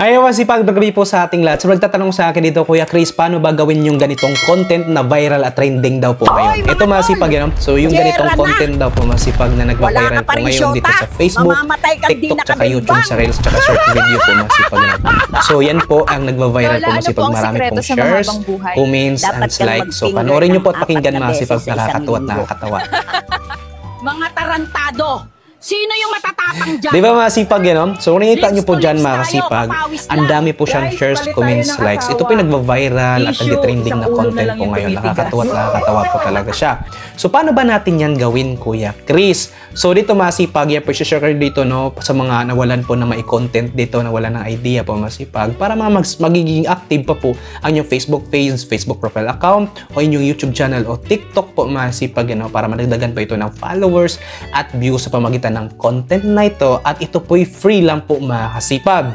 Ayaw masipag na gabi po sa ating lahat. So nagtatanong sa akin dito, Kuya Chris, paano ba gawin yung ganitong content na viral at trending daw po ngayon? Ito masipag yan. So yung ganitong content daw po masipag na nagpa-viral po ngayon dito sa Facebook, TikTok, tsaka YouTube, sa Reels, tsaka short video po masipag yan. So yan po ang nagpa-viral po masipag. Marami pong shares, comments, and likes. So panoorin nyo po at pakinggan masipag, nakakatuwa at nakakatawa. Mga tarantado! Sino yung matatapang dyan? Di ba masipag yan, no? So kung nakita nyo po dyan mga kasipag, ang dami po siyang shares, comments, likes. Ito po yung nagva-viral at nag-trending na content po ngayon. Nakakatuwa at nakakatawa po talaga siya. So paano ba natin yan gawin, Kuya Chris? So dito masipag, yan po share dito, no? Sa mga nawalan po na may content dito, nawalan ng idea po masipag, para magiging active pa po ang inyong Facebook page, Facebook profile account, o inyong YouTube channel o TikTok po masipag, no? Para madagdagan pa ito ng followers at views sa pamagitan ng content na ito, at ito po'y free lang po mga kasipag.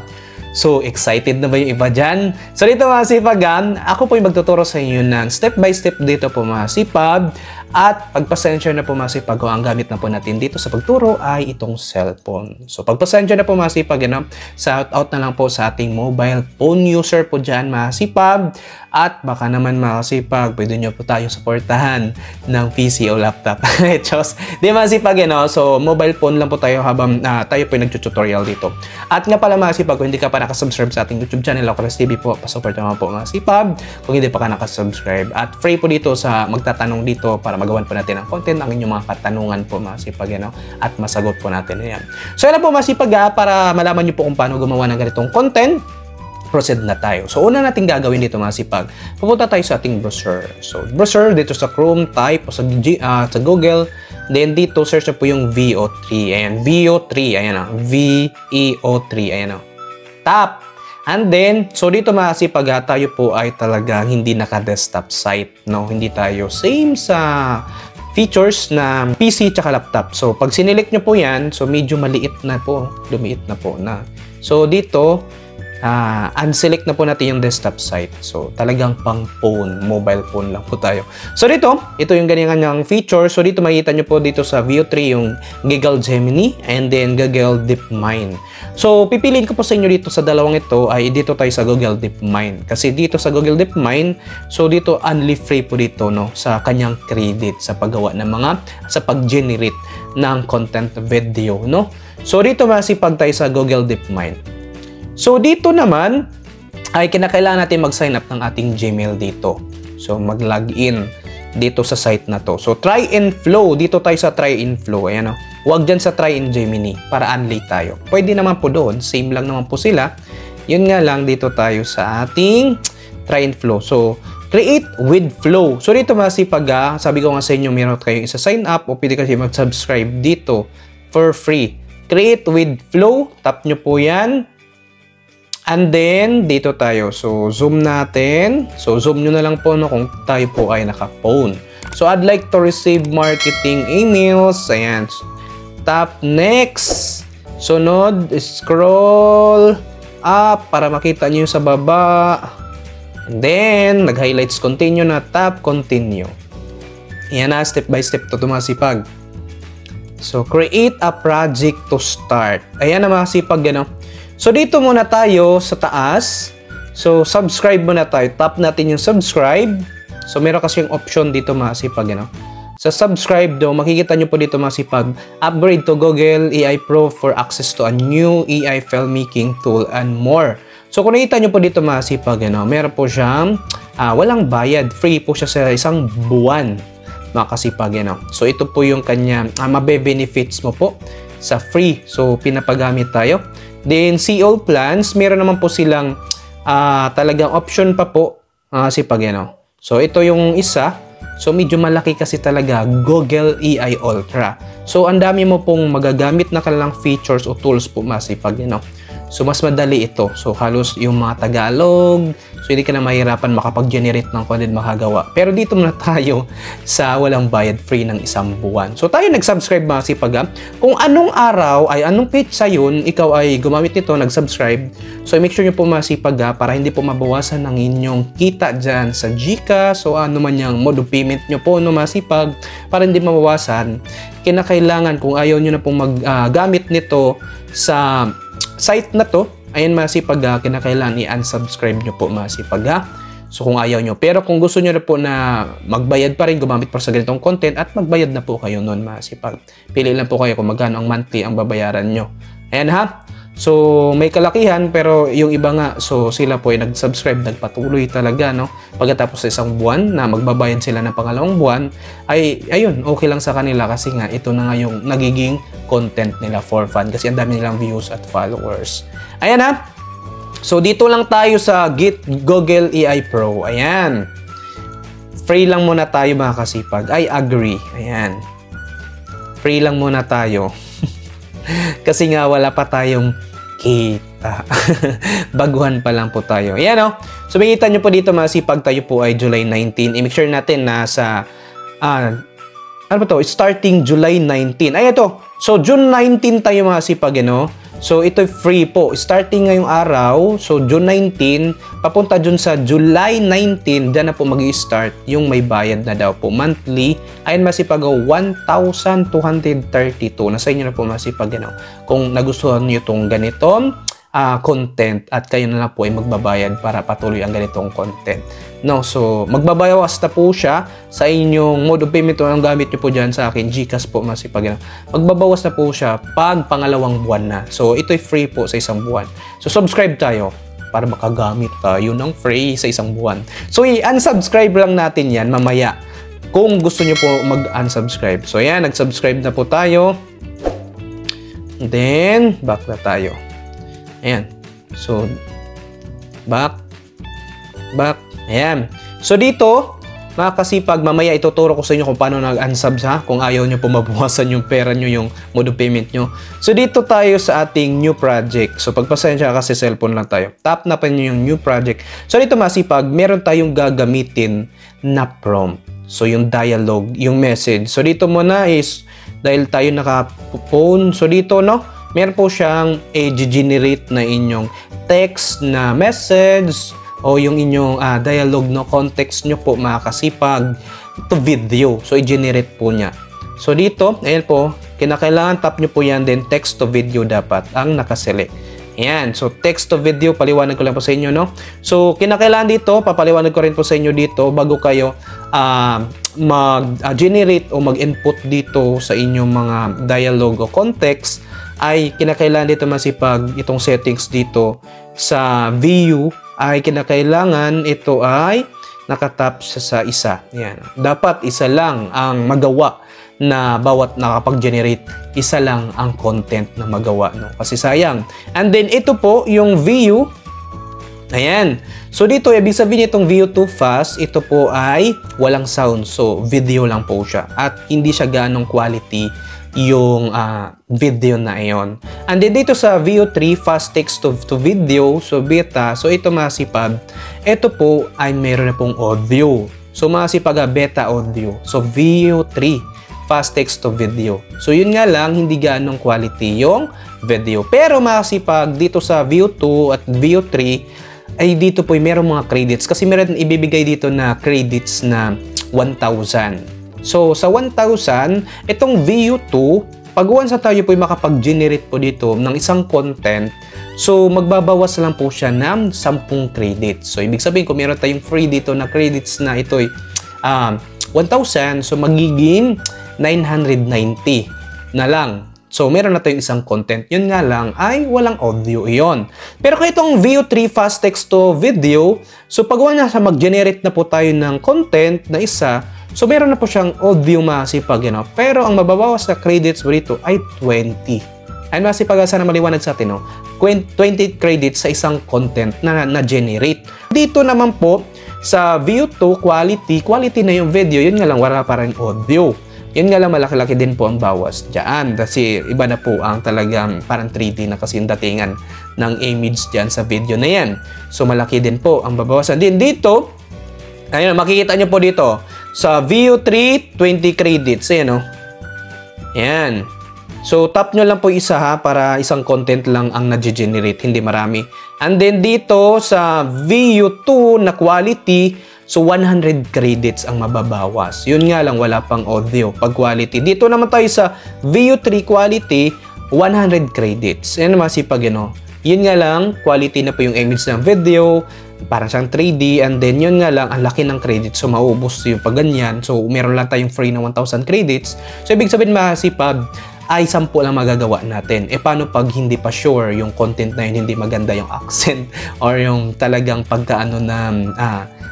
So, excited na ba yung iba dyan? So, dito mga kasipagan, ako po'y magtuturo sa inyo ng step by step dito po mga kasipag, at pagpasensya na po mga kasipag, kung ang gamit na po natin dito sa pagturo ay itong cellphone. So, pagpasensya na po mga kasipag, shout out na lang po sa ating mobile phone user po dyan mga kasipag. At baka naman mga kasipag, pwede nyo po tayo supportahan ng PC o laptop. Diyos, di mga kasipag, so mobile phone lang po tayo habang tayo po yung nag-tutorial dito. At nga pala mga kasipag, kung hindi ka pa nakasubscribe sa ating YouTube channel, Kuya Chris TV po, pasupport naman po mga kasipag kung hindi pa ka nakasubscribe. At free po dito sa magtatanong dito para magawan po natin ang content, ang inyong mga katanungan po mga kasipag, at masagot po natin yan. So yan po mga kasipag, para malaman nyo po kung paano gumawa ng ganitong content, proceed na tayo. So, una natin gagawin dito mga sipag, pupunta tayo sa ating browser. So, browser dito sa Chrome, type o sa Google. Then, dito, search na po yung VO3. Ayan, VO3. Ayan o. VEO3. Ayan o. Tap. And then, so dito mga sipag, tayo po ay talagang hindi naka-desktop site. No? Hindi tayo same sa features na PC tsaka laptop. So, pag sinelect nyo po yan, so medyo maliit na po. Lumiit na po na. So, dito, unselect na po natin yung desktop site. So, talagang pang phone, mobile phone lang po tayo. So, dito, ito yung ganyan feature. So, dito makikita nyo po dito sa View 3 yung Google Gemini and then Google DeepMind. So, pipiliin ko po sa inyo dito sa dalawang ito ay dito tayo sa Google DeepMind. Kasi dito sa Google DeepMind, so dito only free po dito, no, sa kanyang credit sa paggawa ng sa pag-generate ng content video, no. So, dito masipag tayo sa Google DeepMind. So, dito naman ay kinakailangan natin mag-sign up ng ating Gmail dito. So, mag-login dito sa site na to. So, try and flow. Dito tayo sa try and flow. Ayan o. Huwag dyan sa try and Gemini para unlate tayo. Pwede naman po doon. Same lang naman po sila. Yun nga lang, dito tayo sa ating try and flow. So, create with flow. So, dito masipag, sabi ko nga sa inyo, meron kayong isa-sign up o pwede kasi mag-subscribe dito for free. Create with flow. Tap nyo po yan. And then, dito tayo. So, zoom natin. So, zoom nyo na lang po kung tayo po ay naka-phone. So, I'd like to receive marketing emails. Ayan. Tap next. Sunod, scroll up para makita nyo sa baba. And then, nag-highlights continue na. Tap continue. Ayan na, step by step to masipag. So, create a project to start. Ayan na masipag, So, dito muna tayo sa taas. So, subscribe muna tayo. Tap natin yung subscribe. So, meron kasi yung option dito masipag, Sa subscribe daw, makikita nyo po dito masipag, upgrade to Google AI Pro for access to a new AI filmmaking tool and more. So, kung nakita nyo po dito masipag, meron po siyang walang bayad. Free po siya sa isang buwan, mga kasipag, So, ito po yung kanya, mabe-benefits mo po sa free. So, pinapagamit tayo. Then, see all plans, meron naman po silang talagang option pa po sipag, So, ito yung isa. So, medyo malaki kasi talaga, Google AI Ultra. So, ang dami mo pong magagamit na kanilang features o tools po masipag, So, mas madali ito. So, halos yung mga Tagalog. So, hindi ka na mahirapan makapag-generate ng content makagawa. Pero dito muna tayo sa walang bayad, free ng isang buwan. So, tayo nag-subscribe mga sipag. Kung anong araw ay anong page sa yun, ikaw ay gumamit nito, nag-subscribe. So, make sure nyo po mga sipag para hindi po mabawasan ng inyong kita dyan sa GCash. So, ano man yung mode of payment nyo po, mga sipag, para hindi mabawasan. Kinakailangan kung ayaw nyo na pong maggamit nito sa site na to, Ayan masipag, kinakailangan i-unsubscribe nyo po masipag ha. So kung ayaw nyo. Pero kung gusto nyo na po na magbayad pa rin, gumamit pa sa ganitong content at magbayad na po kayo nun masipag. Pili lang po kayo kung magkano ang monthly ang babayaran nyo. Ayan ha. So may kalakihan pero yung iba nga, so sila po ay nag-subscribe, nagpatuloy talaga no. Pagkatapos sa isang buwan na magbabayad sila ng pangalawang buwan, ay ayun, okay lang sa kanila kasi nga ito na nga yung nagiging content nila for fun kasi ang dami nilang views at followers. Ayan ha. So, dito lang tayo sa Google AI Pro. Ayan. Free lang muna tayo mga kasipag. I agree. Ayan. Free lang muna tayo. Kasi nga wala pa tayong kita. Baguhan pa lang po tayo. Ayan o. So, makikita nyo po dito mga kasipag, tayo po ay July 19. I-make sure natin na sa ano ba to? Starting July 19. Ayan to. So, June 19 tayo mga kasipag, ano? So, ito free po. Starting ngayong araw, so June 19, papunta dun sa July 19, dyan na po mag-i-start yung may bayad na daw po. Monthly, ayun masipag 1,232. Nasa inyo na po masipag, ano, kung nagustuhan nyo itong ganitong content at kayo na lang po ay magbabayad para patuloy ang ganitong content. No, so magbabawas na po siya sa inyong mode of payment o ang gamit nyo po dyan sa akin, GCash po masipag. Magbabawas na po siya pag pangalawang buwan na. So ito'y free po sa isang buwan. So subscribe tayo para makagamit tayo ng free sa isang buwan. So i-unsubscribe lang natin yan mamaya kung gusto nyo po mag-unsubscribe. So ayan, nag-subscribe na po tayo. Then, back na tayo. Ayan. So, back. Ayan. So, dito, mga kasipag, mamaya ituturo ko sa inyo kung paano nag-unsubs ha. Kung ayaw nyo po mabawasan yung pera nyo, yung mode of payment nyo. So, dito tayo sa ating new project. So, pagpasensya kasi cellphone lang tayo. Tap na pa nyo yung new project. So, dito mga kasipag, meron tayong gagamitin na prompt. So, yung dialogue, yung message. So, dito muna is, dahil tayo naka-phone. So, dito, no? Meron po siyang i-generate na inyong text na message o yung inyong dialogue, no, context nyo po mga kasipag to video. So, i-generate po niya. So, dito, ayan po, kinakailangan tap nyo po yan, then text to video dapat ang nakaselect. Ayan. So, text to video, paliwanag ko lang po sa inyo, no? So, kinakailangan dito, papaliwanag ko rin po sa inyo dito bago kayo mag-generate o mag-input dito sa inyong mga dialogue o context, ay kinakailangan dito masipag itong settings dito sa view ay kinakailangan ito ay nakatap sa isa. Yan. Dapat isa lang ang magawa na bawat nakapag-generate, isa lang ang content na magawa, no? Kasi sayang. And then ito po yung view. Ayan. So dito, ibig sabihin itong view too fast, ito po ay walang sound. So video lang po siya. At hindi siya ganong quality yung video na iyon. And then dito sa view 3, fast text to video, so beta, so ito masipag, ito po ay meron na pong audio. So masipag beta audio. So view 3, fast text to video. So yun nga lang, hindi ganong quality yung video. Pero masipag dito sa view 2 at view 3, ay dito po ay meron mga credits. Kasi meron ibibigay dito na credits na 1,000. So, sa 1,000, itong VU2, pag once na tayo po ay makapag-generate po dito ng isang content, so magbabawas lang po siya ng 10 credits. So, ibig sabihin, kung meron tayong free dito na credits na ito ay 1,000, so magiging 990 na lang. So, meron na tayong isang content. Yun nga lang ay walang audio iyon. Pero kung itong VU3 fast text to video, so pag na sa mag-generate na po tayo ng content na isa, so meron na po siyang audio masipag, you know? Pero ang mababawas na credits dito ay 20. Ay masipag, sana maliwanag sa atin, no? 20 credits sa isang content na na-generate. Dito naman po, sa VU2 quality na yung video, yun nga lang wala pa rin audio. Yun nga lang malaki-laki din po ang bawas dyan. Kasi iba na po ang talagang parang 3D na kasi yung datingan ng image dyan sa video na yan. So malaki din po ang babawasan. Din dito, ayun, makikita nyo po dito, sa VU3, 20 credits. Ayan, o. Ayan. So, tap nyo lang po isa ha, para isang content lang ang na-generate, hindi marami. And then dito, sa VU2 na quality, so 100 credits ang mababawas. Yun nga lang, wala pang audio pag quality. Dito naman tayo sa VU3 quality, 100 credits. Ayan naman sipag, you know, Yun nga lang, quality na po yung image ng video, parang siyang 3D, and then yun nga lang, ang laki ng credits, so maubos yung pag ganyan. So meron lang tayong free na 1,000 credits. So ibig sabihin masipag, ay 10 lang magagawa natin. Paano pag hindi pa sure yung content na yun, hindi maganda yung accent or yung talagang pagkaano na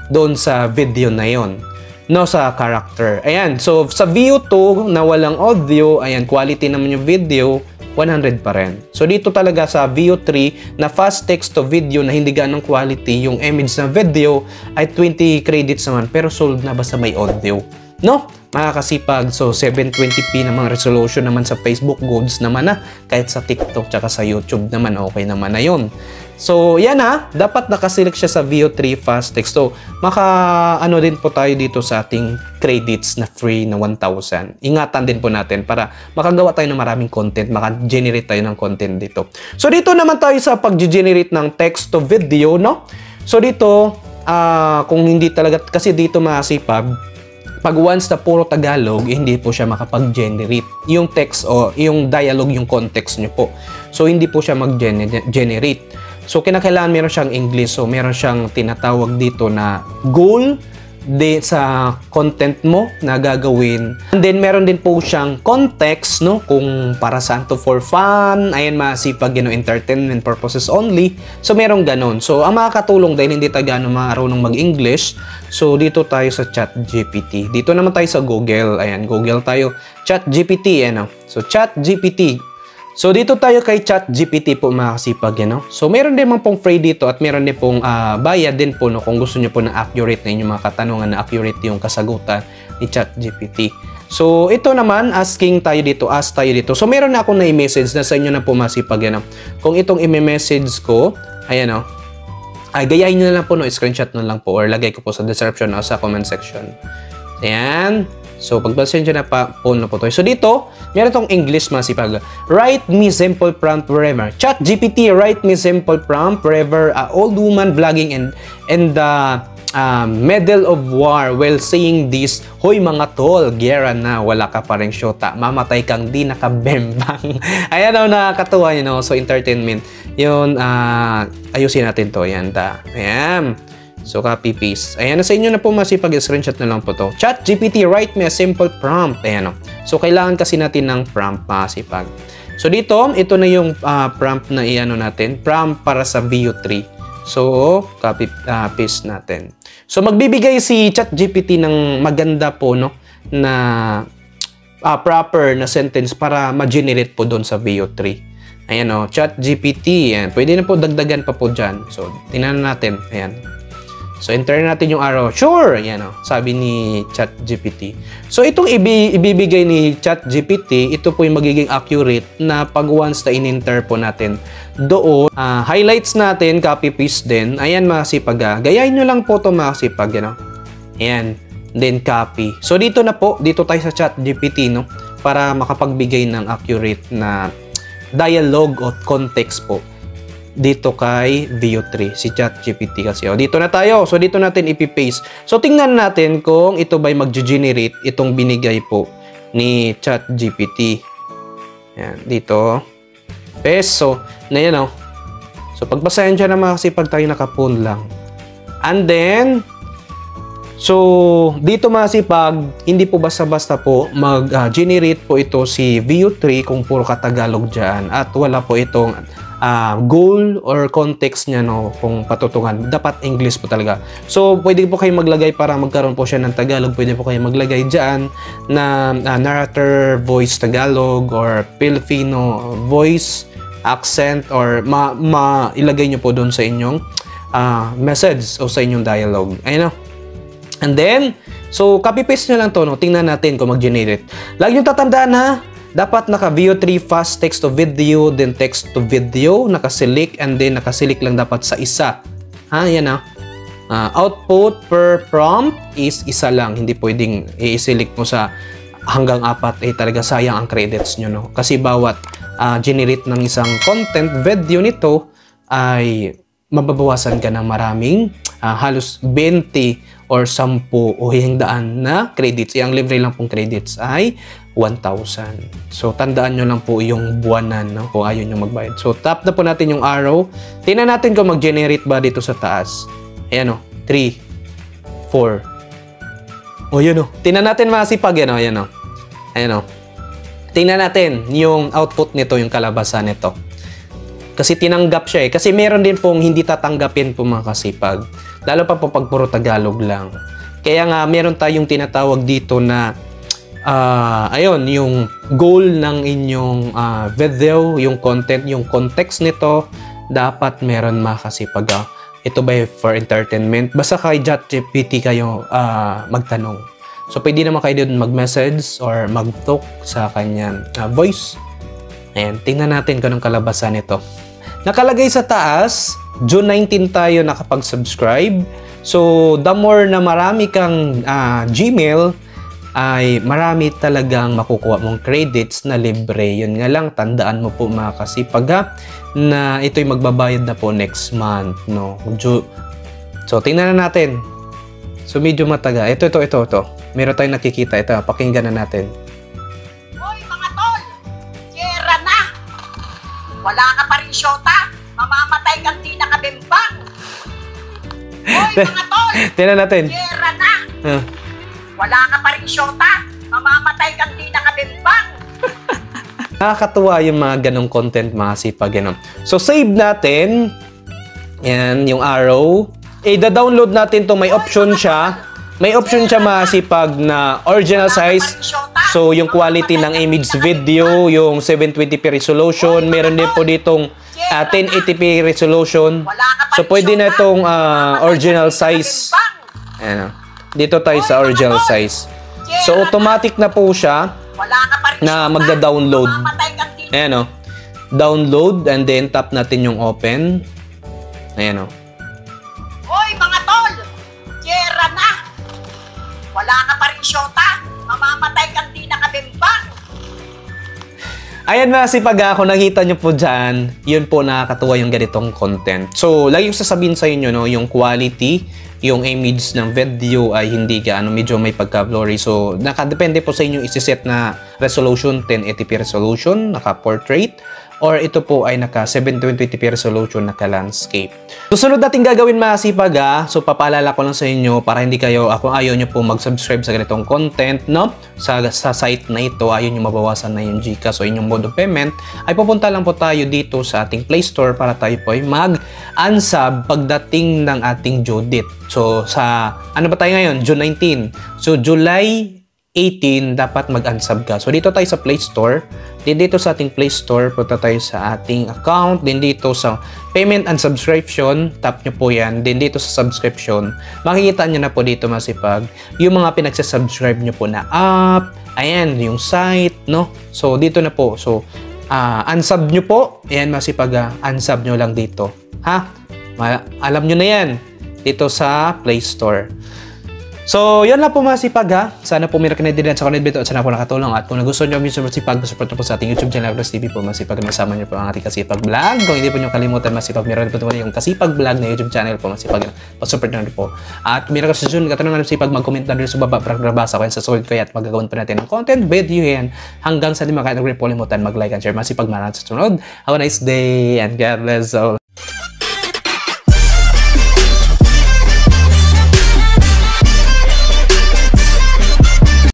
doon sa video na yun, no, sa character. Ayan, so sa View 2 na walang audio, ayan, quality naman yung video, 100 pa rin. So dito talaga sa View 3 na fast text to video na hindi ganong quality yung image na video ay 20 credits naman pero sold na basta may audio. No? Mga kasipag, so 720p naman resolution naman sa Facebook goods naman na kahit sa TikTok tsaka sa YouTube naman okay naman na yun. So yan dapat nakaselect siya sa View 3 fast text. So ano din po tayo dito sa ating credits na free na 1,000. Ingatan din po natin para makagawa tayo ng maraming content, maka-generate tayo ng content dito. So dito naman tayo sa pag-generate ng text to video, no? So dito kung hindi talaga, kasi dito masipag, pag once na puro Tagalog, hindi po siya makapag-generate. Yung text o yung dialogue, yung context nyo po. So, hindi po siya mag-generate. So, kinakailangan meron siyang English. So, meron siyang tinatawag dito na goal sa content mo na gagawin. And then, meron din po siyang context, no? Kung para saan to, for fun, ayan, masipag, entertainment purposes only. So, meron ganon. So, ang makakatulong dahil hindi tayo gano'ng marunong mag-English. So, dito tayo sa ChatGPT. Dito naman tayo sa Google. Ayan, Google tayo. ChatGPT, ano? So, ChatGPT. So, dito tayo kay ChatGPT po mga kasipag, So, meron din pong free dito at meron din pong bayad din po, no, kung gusto nyo po na accurate na inyong mga katanungan, na accurate yung kasagutan ni ChatGPT. So, ito naman, ask tayo dito. So, meron na akong na-message na sa inyo na po masipag, Kung itong i-message ko, ayan, ay gayahin nyo na lang po, no, screenshot na lang po or lagay ko po sa description o sa comment section. Ayan. So, pagbasin nyo na po to. So, dito, meron tong English masipag. Write me simple prompt wherever. ChatGPT, write me simple prompt wherever old woman vlogging in the middle of war while saying this, hoy mga tol, gera na, wala ka pa rin syota, mamatay kang di nakabembang. Ayan nakakatuwa yun, so entertainment. Yun, ayusin natin to. Ayan, ayan. So, copy paste. Ayan, sa inyo na po masipag-screenshot na lang po to. ChatGPT, write me a simple prompt. Ayan, So, kailangan kasi natin ng prompt masipag. So, dito, ito na yung prompt na natin. Prompt para sa View 3. So, copy paste natin. So, magbibigay si ChatGPT ng maganda po, no, na proper na sentence para ma-generate po doon sa View 3. Ayan, ChatGPT. Ayan. Pwede na po dagdagan pa po dyan. So, tingnan natin. Ayan. So, enter natin yung arrow. Sure! Yan sabi ni ChatGPT. So, itong ibibigay ni ChatGPT, ito po yung magiging accurate na pag once na in-enter po natin doon. Highlights natin, copy-paste din. Ayan, masipag. Gayahin nyo lang po ito, masipag. Ayan. Then, copy. So, dito na po. Dito tayo sa ChatGPT, no? Para makapagbigay ng accurate na dialogue o context po dito kay View 3, si ChatGPT kasi. Dito na tayo. So, dito natin ipipaste. So, tingnan natin kung ito ba'y mag-generate itong binigay po ni ChatGPT. Yan, dito. Paste. So, na yan, So, pagbasahin siya naman kasi pag tayo nakapun lang. And then, so, dito masipag, hindi po basta-basta po mag-generate po ito si View 3 kung puro ka-Tagalog dyan at wala po itong goal or context niya, kung patutungan. Dapat English po talaga. So, pwede po kayo maglagay para magkaroon po siya ng Tagalog. Pwede po kayo maglagay dyan na narrator voice Tagalog or Filipino voice accent or ilagay nyo po doon sa inyong message o sa inyong dialogue. Ayun, And then, so copy-paste nyo lang to, Tingnan natin kung mag-generate. Lagi nyo tatandaan, dapat naka-View 3 fast text to video, then text to video, naka-select, and then naka-select lang dapat sa isa. Yan output per prompt is isa lang. Hindi pwedeng i-select mo sa hanggang 4. Talaga sayang ang credits nyo, Kasi bawat generate ng isang content video nito ay mababawasan ka ng maraming halos 20 or 10 o 100 na credits. Ang libre lang pong credits ay 1,000. So, tandaan nyo lang po yung buwanan, no? Kung ayaw nyo magbayad. So, tap na po natin yung arrow. Tingnan natin kung mag-generate ba dito sa taas. Ayan o. 3, 4. O, yun o. Tingnan natin masipag yan o. Ayan o. Ayan o. Tingnan natin yung output nito, yung kalabasan nito. Kasi tinanggap siya eh. Kasi meron din pong hindi tatanggapin po mga kasipag. Lalo pa po pag puro Tagalog lang. Kaya nga, meron tayong tinatawag dito na ayun, yung goal ng inyong video, yung content, yung context nito, dapat meron mga kasipag. Ito ba for entertainment? Basta kay ChatGPT kayo magtanong. So, pwede naman kayo doon mag-message or mag-talk sa kanyang voice. Ayan, tingnan natin kung anong kalabasan nito. Nakalagay sa taas, June 19 tayo nakapag-subscribe. So, the more na marami kang Gmail, ay marami talagang makukuha mong credits na libre. Yun nga lang, tandaan mo po mga kasipag na ito'y magbabayad na po next month. No? So, tingnan na natin. So, medyo mataga. Ito. Meron tayong nakikita. Ito, pakinggan na natin. Hoy mga tol, yera na! Wala ka pa rin syota, mamamatay kang di nakabimbang. Hoy mga tol, Tingnan natin. yera na! Wala ka pa rin syota, mamamatay kang di nakabimbang. Nakakatuwa yung mga ganong content mga sipag. Ganun. So, save natin. Yan, yung arrow. Da-download natin to. May option siya. May option siya mga sipag na original size. So, yung quality ng image video, yung 720p resolution. Meron din po ditong 1080p resolution. So, pwede na itong original size. Ayan. Dito tayo sa original size. So, automatic na po siya na magda-download. Ayan o. Download and then tap natin yung open. Ayan o. Hoy mga tol, yera na! Wala ka pa rin syota, mamamatay kang di nakabimbang. Ayan mga sipag, kung nakita nyo po dyan, yun po nakakatuwa yung ganitong content. So, lagi yung sasabihin sa inyo, no, yung quality, yung image ng video ay hindi gaano, medyo may pagka-blurry. So, nakadepende po sa inyo isiset na resolution, 1080p resolution, naka-portrait, or ito po ay naka 720p resolution, naka-landscape. Susunod natin gagawin mga sipag, so papaalala ko lang sa inyo para hindi kayo, kung ayaw nyo po mag-subscribe sa ganitong content, no? Sa site na ito, ayaw nyo mabawasan na yung GCash o inyong mode of payment, ay pupunta lang po tayo dito sa ating Play Store para tayo po ay mag-unsub pagdating ng ating due date. So, sa, ano ba tayo ngayon? June 19. So, July 18, dapat mag-unsub ka. So, dito tayo sa Play Store. Then, dito sa ating Play Store, punta tayo sa ating account. Then, dito sa Payment and Subscription, tap nyo po yan. Then, dito sa Subscription, makikita nyo na po dito masipag yung mga pinagsasubscribe nyo po na app. Ayan, yung site, no? So, dito na po. So, unsub nyo po. Ayan, masipag, unsub nyo lang dito. Ha? Alam nyo na yan. Dito sa Play Store. So, yun lang po mga sipag ha. Sana po may nakinay sa content video at sana po nakatulong. At kung nagustuhan nyo ang video masipag, support po sa ating YouTube channel, Plus TV po masipag. Masama nyo po ang ating Kasipag Vlog. Kung hindi po nyo kalimutan masipag, meron po yung Kasipag Vlog na YouTube channel po masipag. Pa-support nyo po. At kung meron ka sa sunod, katanungan masipag, mag-comment na rin sa baba para nabasa ko yan sa sulit ko at magagawin pa natin ng content video yan. Hanggang sa di makalimutan mag-like and share. Masipag maraming sa sunod. Have a nice day and God bless all.